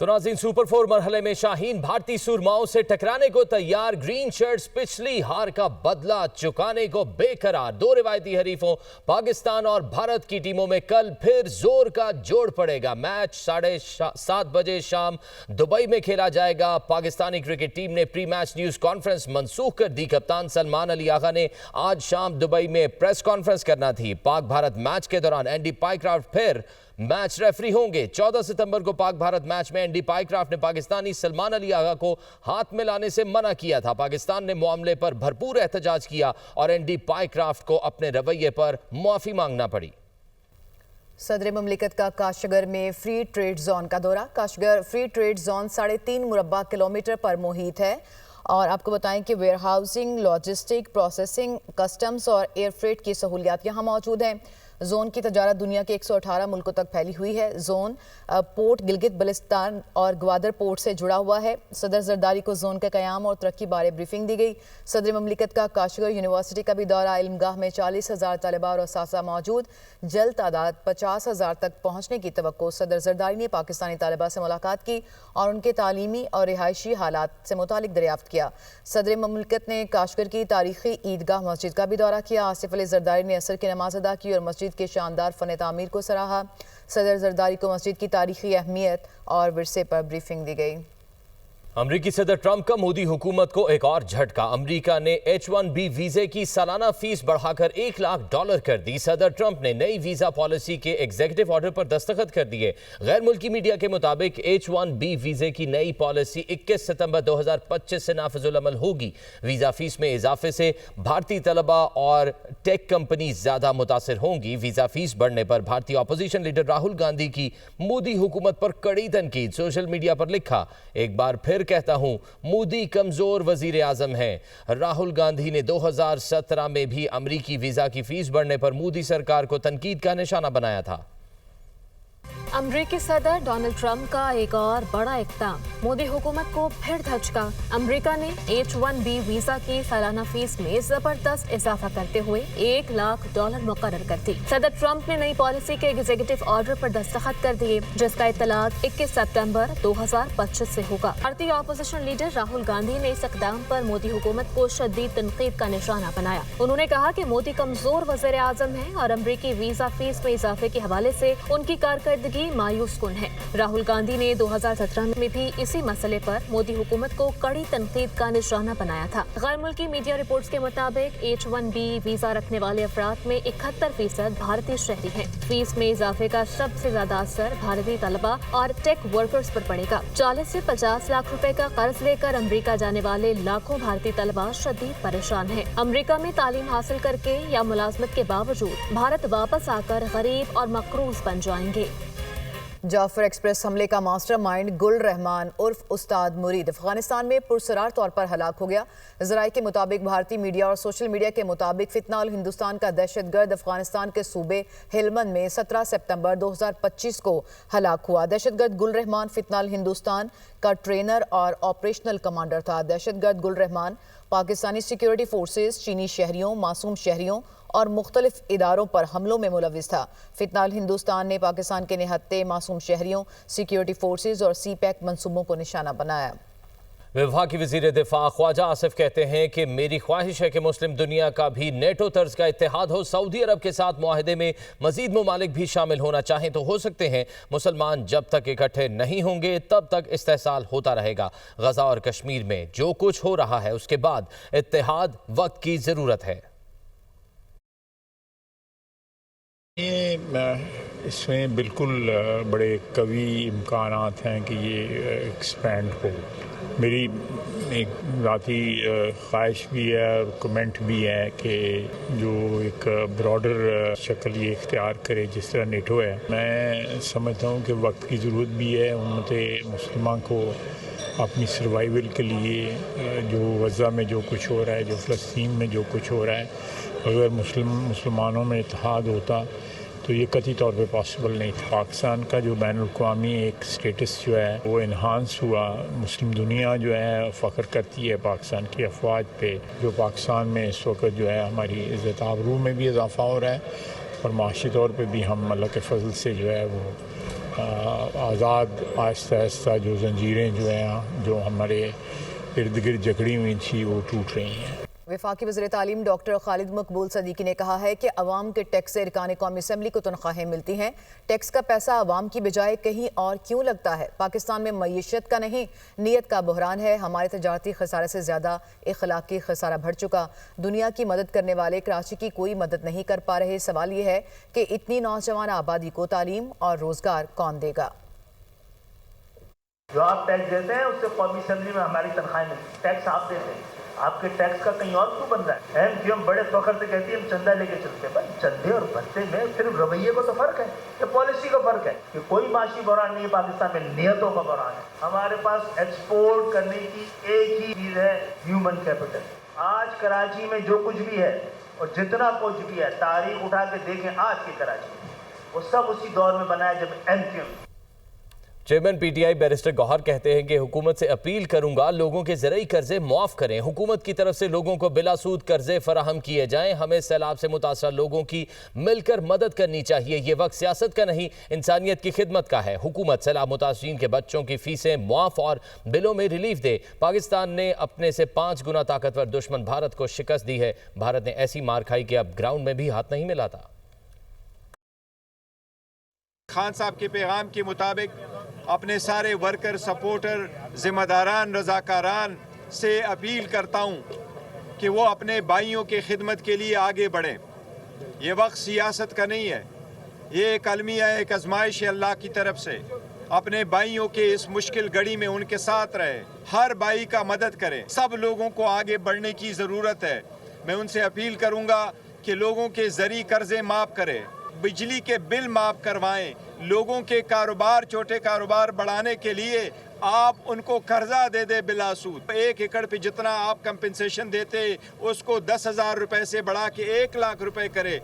तो नाज़रीन, सुपर 4 मरहले में शाहीन भारतीय सुरमाओं से टकराने को तैयार। ग्रीन शर्ट्स पिछली हार का बदला चुकाने को बेकरार। दो रिवायती हरीफों पाकिस्तान और भारत की टीमों में कल फिर जोर का जोड़ पड़ेगा। मैच 7:30 बजे शाम दुबई में खेला जाएगा। पाकिस्तानी क्रिकेट टीम ने प्री मैच न्यूज कॉन्फ्रेंस मनसूख कर दी। कप्तान सलमान अली आगा ने आज शाम दुबई में प्रेस कॉन्फ्रेंस करना थी। पाक भारत मैच के दौरान एंडी पाइक्राफ्ट फिर मैच रेफरी होंगे। 14 सितंबर को पाक भारत मैच में एंडी पाइक्राफ्ट ने पाकिस्तानी सलमान अली आगा को हाथ मिलाने से मना किया था। पाकिस्तान ने मामले पर भरपूर एहतजाज किया और एंडी पाइक्राफ्ट को अपने रवैये पर माफी मांगना पड़ी। सदर मुमलिकत का काशगर में फ्री ट्रेड जोन का दौरा। काशगर फ्री ट्रेड जोन 3.5 मुरब्बा किलोमीटर पर मुहित है और आपको बताएं कि warehousing, logistic, processing, customs और एयर फ्रेट की सहूलियात यहाँ मौजूद हैं। जोन की तजारत दुनिया के 118 मुल्कों तक फैली हुई है। जोन पोर्ट गिलगित बल्तिस्तान और ग्वादर पोर्ट से जुड़ा हुआ है। सदर जरदारी को जोन के क़याम और तरक्की बारे ब्रीफिंग दी गई। सदर मुमलिकत का काशगर यूनिवर्सिटी का भी दौरा। इल्मगाह में 40,000 तलबा और असातिज़ा मौजूद। जल्द तादाद 50,000 तक पहुँचने की तवक्को। सदर जरदारी ने पाकिस्तानी तलबा से मुलाकात की और उनके तालीमी और रिहायशी हालात से मुतालिक दरियाफ्त किया। सदर मुमलिकत ने काशगर की तारीखी ईदगाह मस्जिद का भी दौरा किया। आसिफ अली जरदारी ने असर की नमाज अदा की और मस्जिद के शानदार फन तामीर को सराहा। सदर जरदारी को मस्जिद की तारीखी अहमियत और विरसे पर ब्रीफिंग दी गई। अमरीकी सदर ट्रंप का मोदी हुकूमत को एक और झटका। अमरीका ने H-1B वीजे की सालाना फीस बढ़ाकर $1 लाख कर दी। सदर ट्रंप ने नई वीजा पॉलिसी के एग्जीक्यूटिव ऑर्डर पर दस्तखत कर दिए। गैर मुल्की मीडिया के मुताबिक H-1B वीजे की नई पॉलिसी 21 सितंबर 2025 से नाफिजुल अमल होगी। वीजा फीस में इजाफे से भारतीय तलबा और टेक कंपनी ज्यादा मुतासिर होंगी। वीजा फीस बढ़ने पर भारतीय अपोजिशन लीडर राहुल गांधी की मोदी हुकूमत पर कड़ी तनकीद। सोशल मीडिया पर लिखा, एक बार फिर कहता हूं, मोदी कमजोर वजीर आजम हैं। राहुल गांधी ने 2017 में भी अमरीकी वीजा की फीस बढ़ने पर मोदी सरकार को तनकीद का निशाना बनाया था। अमरीकी सदर डोनाल्ड ट्रंप का एक और बड़ा इक़दाम। मोदी हुकूमत को फिर धचका। अमरीका ने H-1B वीजा की सालाना फीस में जबरदस्त इजाफा करते हुए $1 लाख मुकर्रर कर दी। सदर ट्रंप ने नई पॉलिसी के एग्जीक्यूटिव ऑर्डर पर दस्तखत कर दिए, जिसका इत्तलाक 21 सितंबर 2025 से होगा। भारतीय अपोजिशन लीडर राहुल गांधी ने इस इक़दाम पर मोदी हुकूमत को शदीद तनकीद का निशाना बनाया। उन्होंने कहा कि मोदी कमजोर वज़ीर आज़म है और अमरीकी वीजा फीस में इजाफे के हवाले से उनकी कारकर्दगी मायूस कुन है। राहुल गांधी ने 2017 में भी इसी मसले पर मोदी हुकूमत को कड़ी तनकीद का निशाना बनाया था। गैर मुल्की मीडिया रिपोर्ट्स के मुताबिक H-1B वीजा रखने वाले अफराद में 71% भारतीय शहरी हैं। फीस में इजाफे का सबसे ज्यादा असर भारतीय तलबा और टेक वर्कर्स पर पड़ेगा। 40 से 50 लाख रुपए का कर्ज लेकर अमरीका जाने वाले लाखों भारतीय तलबा शदीद परेशान हैं। अमरीका में तालीम हासिल करके या मुलाजमत के बावजूद भारत वापस आकर गरीब और मकरूज बन जाएंगे। जाफर एक्सप्रेस हमले का मास्टरमाइंड गुल रहमान उर्फ उस्ताद मुरीद अफगानिस्तान में पुरसरार तौर पर हलाक हो गया। ज़राए के मुताबिक भारतीय मीडिया और सोशल मीडिया के मुताबिक फितना अल हिंदुस्तान का दहशतगर्द अफगानिस्तान के सूबे हेलमंद में 17 सितंबर 2025 को हलाक हुआ। दहशतगर्द गुल रहमान फितना अल हिंदुस्तान का ट्रेनर और ऑपरेशनल कमांडर था। दहशतगर्द गुल रहमान पाकिस्तानी सिक्योरिटी फोर्सेस, चीनी शहरियों, मासूम शहरियों और मुख्तलिफ इदारों पर हमलों में मुलविस था। फितना अल हिंदुस्तान ने पाकिस्तान के निहत्ते मासूम शहरियों, सिक्योरिटी फोर्सेस और CPAC मंसूबों को निशाना बनाया। विभाग वज़ीर दिफा ख्वाजा आसिफ कहते हैं कि मेरी ख्वाहिश है कि मुस्लिम दुनिया का भी नेटो तर्ज का इत्तेहाद हो। सऊदी अरब के साथ मुआहदे में मजीद ममालिक भी शामिल होना चाहें तो हो सकते हैं। मुसलमान जब तक इकट्ठे नहीं होंगे तब तक इस्तेहसाल होता रहेगा। गजा और कश्मीर में जो कुछ हो रहा है उसके बाद इत्तेहाद वक्त की ज़रूरत है। इसमें बिल्कुल बड़े कवी इम्कानात हैं कि ये एक्सपेंड हो। मेरी एक ज़ाती ख्वाहिश भी है और कमेंट भी है कि जो एक ब्रॉडर शक्ल ये इख्तियार करे जिस तरह नेटो है। मैं समझता हूँ कि वक्त की ज़रूरत भी है उम्मत मुस्लिमा को अपनी सर्वाइवल के लिए। जो गज़ा में जो कुछ हो रहा है, जो फ़लस्तीन में जो कुछ हो रहा है, अगर मुसलमानों में इत्तेहाद होता तो ये कतई तौर पे पॉसिबल नहीं था। पाकिस्तान का जो बैनुल-अक़वामी एक स्टेटस जो है वो इन्हांस हुआ। मुस्लिम दुनिया जो है फ़ख्र करती है पाकिस्तान की अफवाज पे। जो पाकिस्तान में इस वक्त जो है हमारी इज़्ज़त आबरू में भी इजाफ़ा हो रहा है और माशी तौर पे भी हम अल्लाह के फजल से जो है वो आज़ाद आहिस्ता आहिस्ता जो जंजीरें जो हैं जो हमारे इर्द गिर्द जकड़ी हुई थी वो टूट रही हैं। वफाकी वज़ीर तालीम डॉक्टर खालिद मकबूल सदीकी ने कहा है कि अवाम के टैक्स से इरकान कौमी असम्बली को तनख्वाहें मिलती हैं। टैक्स का पैसा अवाम की बजाय कहीं और क्यों लगता है? पाकिस्तान में मईशत का नहीं नीयत का बहरान है। हमारे तजारती खसारे से ज़्यादा इखलाकी खसारा बढ़ चुका। दुनिया की मदद करने वाले कराची की कोई मदद नहीं कर पा रहे। सवाल ये है कि इतनी नौजवान आबादी को तालीम और रोज़गार कौन देगा? जो आप टैक्स देते हैं उससे कौमी असम्बली में हमारी तनख्वाहें मिलती। टैक्स आप देते हैं, आपके टैक्स का कहीं और क्यों बन रहा है? एमक्यूएम बड़े फख्र से कहती है हम चंदा लेके चलते हैं। भाई चंदे और भत्ते में सिर्फ रवैये को तो फर्क है, या पॉलिसी का फर्क है कि कोई माशी बहरान नहीं है। पाकिस्तान में नियतों का बहरान है। हमारे पास एक्सपोर्ट करने की एक ही चीज़ है, ह्यूमन कैपिटल। आज कराची में जो कुछ भी है और जितना कुछ भी है, तारीख उठा के देखें आज की कराची में, वो सब उसी दौर में बना है जब MQM. Chairman PTI barrister Gohar कहते हैं कि हुकूमत से अपील करूंगा लोगों के ज़रूरी कर्जे मुआफ़ करें। हुकूमत की तरफ से लोगों को बिलासूद कर्जे फराहम किए जाएं। हमें सैलाब से मुतासर लोगों की मिलकर मदद करनी चाहिए। ये वक्त सियासत का नहीं इंसानियत की खिदमत का है। हुकूमत सैलाब मुतासरीन के बच्चों की फीसें मुआफ़ और बिलों में रिलीफ दे। पाकिस्तान ने अपने से 5 गुना ताकतवर दुश्मन भारत को शिकस्त दी है। भारत ने ऐसी मार खाई कि अब ग्राउंड में भी हाथ नहीं मिलाता। खान साहब के पैगाम के मुताबिक अपने सारे वर्कर, सपोर्टर, ज़िम्मेदारान, रज़ाकारान से अपील करता हूँ कि वो अपने भाइयों के खिदमत के लिए आगे बढ़ें। ये वक्त सियासत का नहीं है, ये एक अलमिया है, एक आजमाइश है अल्लाह की तरफ से। अपने भाइयों के इस मुश्किल घड़ी में उनके साथ रहे, हर भाई का मदद करें। सब लोगों को आगे बढ़ने की ज़रूरत है। मैं उनसे अपील करूँगा कि लोगों के ज़रूरी कर्जे माफ़ करें, बिजली के बिल माफ़ करवाएं। लोगों के कारोबार, छोटे कारोबार बढ़ाने के लिए आप उनको कर्जा दे दे बिलासूद। 1 एकड़ पे जितना आप कंपनसेशन देते उसको 10,000 रुपए से बढ़ा के 1 लाख रुपए करे।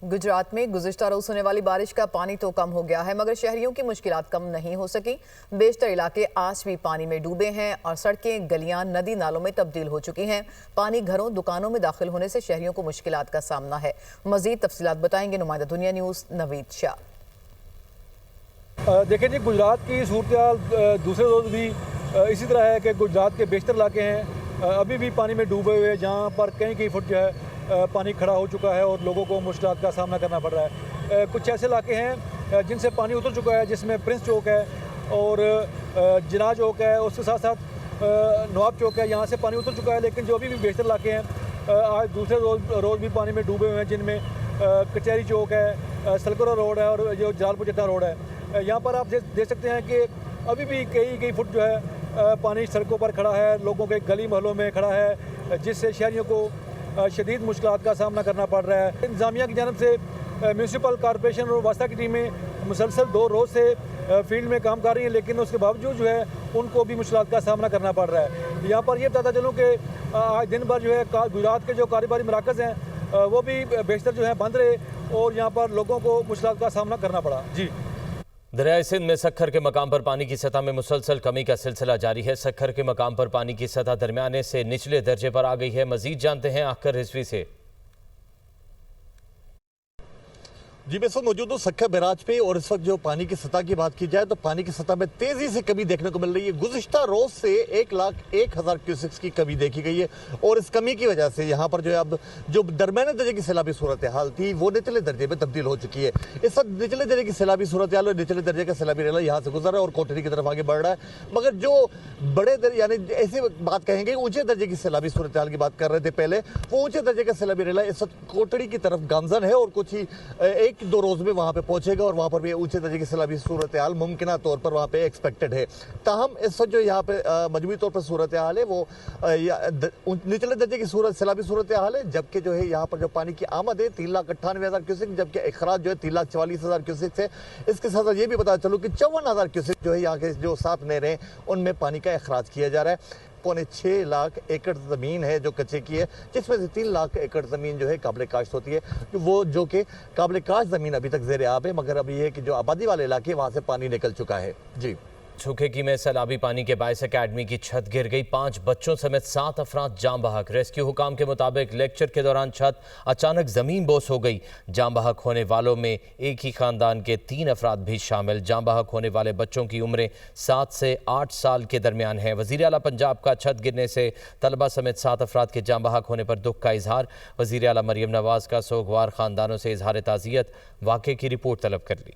गुजरात में गुज़िश्ता रोज़ होने वाली बारिश का पानी तो कम हो गया है, मगर शहरियों की मुश्किलात कम नहीं हो सकी। बेशतर इलाके आज भी पानी में डूबे हैं और सड़कें, गलियां नदी नालों में तब्दील हो चुकी हैं। पानी घरों, दुकानों में दाखिल होने से शहरियों को मुश्किलात का सामना है। मज़ीद तफसीलात बताएंगे नुमाइंदा दुनिया न्यूज़ नवीद शाह। देखें जी, गुजरात की सूरत दूसरे रोज़ भी इसी तरह है कि गुजरात के बेशतर इलाके हैं अभी भी पानी में डूबे हुए, जहाँ पर कई फुट जो है पानी खड़ा हो चुका है और लोगों को मुश्किलात का सामना करना पड़ रहा है। कुछ ऐसे इलाके हैं जिनसे पानी उतर चुका है, जिसमें प्रिंस चौक है और जिना चौक है, उसके साथ साथ नवाब चौक है, यहाँ से पानी उतर चुका है। लेकिन जो अभी भी बेशतर इलाके हैं आज दूसरे रोज़ भी पानी में डूबे हुए हैं, जिनमें कचहरी चौक है, सलकरा रोड है और जो जलालपुर जट्टा रोड है। यहाँ पर आप देख सकते हैं कि अभी भी कई फुट जो है पानी सड़कों पर खड़ा है, लोगों के गली मोहल्लों में खड़ा है, जिससे शहरियों को शदीद मुश्किलात का सामना करना पड़ रहा है। इंतज़ामिया की जानब से म्यूनसिपल कॉरपोरेशन और वास्ता की टीमें मुसलसल 2 रोज़ से फील्ड में काम कर रही हैं, लेकिन उसके बावजूद जो है उनको भी मुश्किलात का सामना करना पड़ रहा है। यहाँ पर ये बताता चलूँ कि आज दिन भर जो है गुजरात के जो कारोबारी मराकज़ हैं वो भी बेशतर जो है बंद रहे और यहाँ पर लोगों को मुश्किलात का सामना करना पड़ा। जी, दरियाए सिंध में सक्खर के मकाम पर पानी की सतह में मुसलसल कमी का सिलसिला जारी है। सक्खर के मकाम पर पानी की सतह दरमियाने से निचले दर्जे पर आ गई है। मजीद जानते हैं आखिर रिजवी से। जी, मैं इस वक्त मौजूद हूँ सक्खर बैराज पे और इस वक्त जो पानी की सतह की बात की जाए तो पानी की सतह में तेजी से कमी देखने को मिल रही है। गुज़िश्ता रोज से 1,01,000 क्यूसेक्स की कमी देखी गई है और इस कमी की वजह से यहाँ पर जो है अब जो दरमियाने दर्जे की सैलाबी सूरत हाल थी वो निचले दर्जे में तब्दील हो चुकी है। इस वक्त निचले दर्जे की सैलाबी सूरत हाल और निचले दर्जे का सैलाबी रेला यहाँ से गुजर रहा है और कोटरी की तरफ आगे बढ़ रहा है। मगर जो बड़े दर्जे यानी ऐसी बात कहेंगे ऊंचे दर्जे की सैलाबी सूरत हाल की बात कर रहे थे पहले, वो ऊंचे दर्जे का सैलाबी रेला इस वक्त कोटरी की तरफ गामजन है और कुछ ही 1-2 रोज में वहाँ पे पहुंचेगा और वहाँ पर भी ऊंचे दर्जे की सैलाबी सूरत हाल मुमकिन तौर पर वहाँ पे एक्सपेक्टेड है। ताहम इस वक्त जो यहाँ पे मजमूई तौर पर सूरत हाल है वो निचले दर्जे की सैलाबी सूरत हाल है, जबकि जो है यहाँ पर जो पानी की आमद है 3,98,000 क्यूसेक, जबकि अखराज जो है 3,44,000 क्यूसेक है। इसके साथ साथ ये भी पता चलूँ कि 54,000 क्यूसेक जो है यहाँ के जो 7 नहरें हैं उनमें पानी का अखराज किया जा रहा है। 6.25 लाख एकड़ ज़मीन है जो कच्चे की है, जिसमें से 3 लाख एकड़ ज़मीन जो है काबिल काश्त होती है, वो जो कि काबिल काश्त ज़मीन अभी तक ज़ेर आब है। मगर अभी ये कि जो आबादी वाले इलाके वहाँ से पानी निकल चुका है। जी, झुकेगी में सैलाबी पानी के बायस एकेडमी की छत गिर गई, 5 बच्चों समेत 7 अफराद जाम बहक। रेस्क्यू हुकाम के मुताबिक लेक्चर के दौरान छत अचानक जमीन बोस हो गई। जाम बहक होने वालों में एक ही खानदान के 3 अफराद भी शामिल। जाम बहक होने वाले बच्चों की उम्रें 7 से 8 साल के दरमियान है। वज़ीर आला पंजाब का छत गिरने से तलबा समेत 7 अफराद के जाम बहक होने पर दुख का इजहार। वज़ीर आला मरियम नवाज का सोगवार खानदानों से इजहार ताज़ियत। वाक़े की रिपोर्ट तलब कर ली।